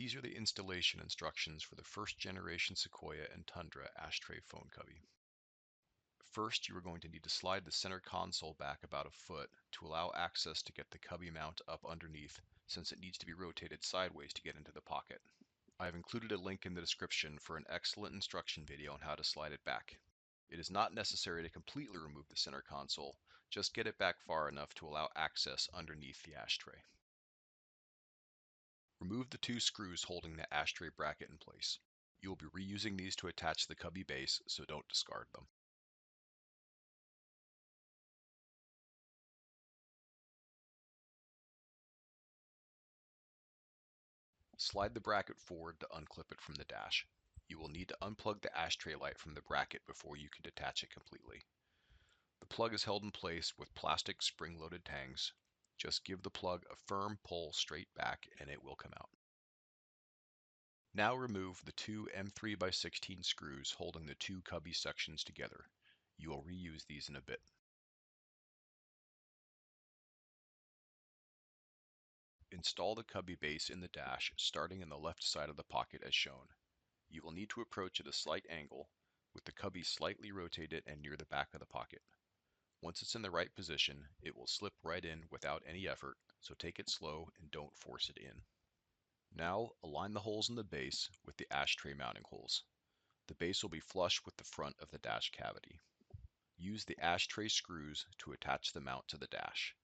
These are the installation instructions for the first generation Sequoia and Tundra Ashtray phone cubby. First, you are going to need to slide the center console back about a foot to allow access to get the cubby mount up underneath, since it needs to be rotated sideways to get into the pocket. I have included a link in the description for an excellent instruction video on how to slide it back. It is not necessary to completely remove the center console, just get it back far enough to allow access underneath the ashtray. Remove the two screws holding the ashtray bracket in place. You will be reusing these to attach the cubby base, so don't discard them. Slide the bracket forward to unclip it from the dash. You will need to unplug the ashtray light from the bracket before you can detach it completely. The plug is held in place with plastic spring-loaded tangs. Just give the plug a firm pull straight back and it will come out. Now remove the two M3x16 screws holding the two cubby sections together. You will reuse these in a bit. Install the cubby base in the dash starting in the left side of the pocket as shown. You will need to approach at a slight angle, with the cubby slightly rotated and near the back of the pocket. Once it's in the right position, it will slip right in without any effort, so take it slow and don't force it in. Now align the holes in the base with the ashtray mounting holes. The base will be flush with the front of the dash cavity. Use the ashtray screws to attach the mount to the dash.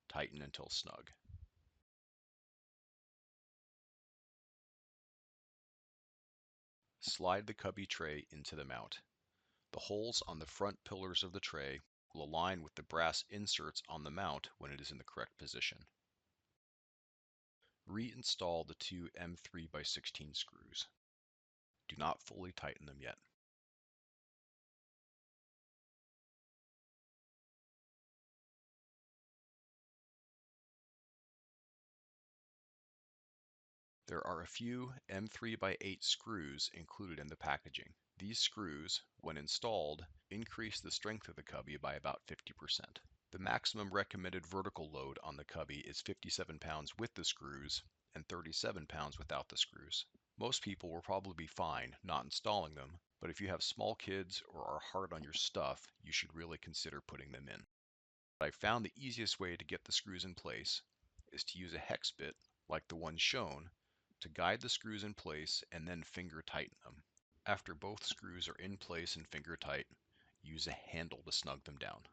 Tighten until snug. Slide the cubby tray into the mount. The holes on the front pillars of the tray will align with the brass inserts on the mount when it is in the correct position. Reinstall the two M3x16 screws. Do not fully tighten them yet. There are a few M3x8 screws included in the packaging. These screws, when installed, increase the strength of the cubby by about 50%. The maximum recommended vertical load on the cubby is 57 pounds with the screws and 37 pounds without the screws. Most people will probably be fine not installing them, but if you have small kids or are hard on your stuff, you should really consider putting them in. I found the easiest way to get the screws in place is to use a hex bit, like the one shown, to guide the screws in place and then finger tighten them. After both screws are in place and finger tight, use a handle to snug them down.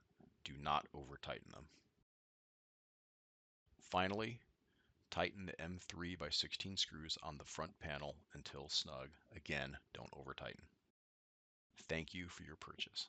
Do not over tighten them. Finally, tighten the M3x16 screws on the front panel until snug. Again, don't over tighten. Thank you for your purchase.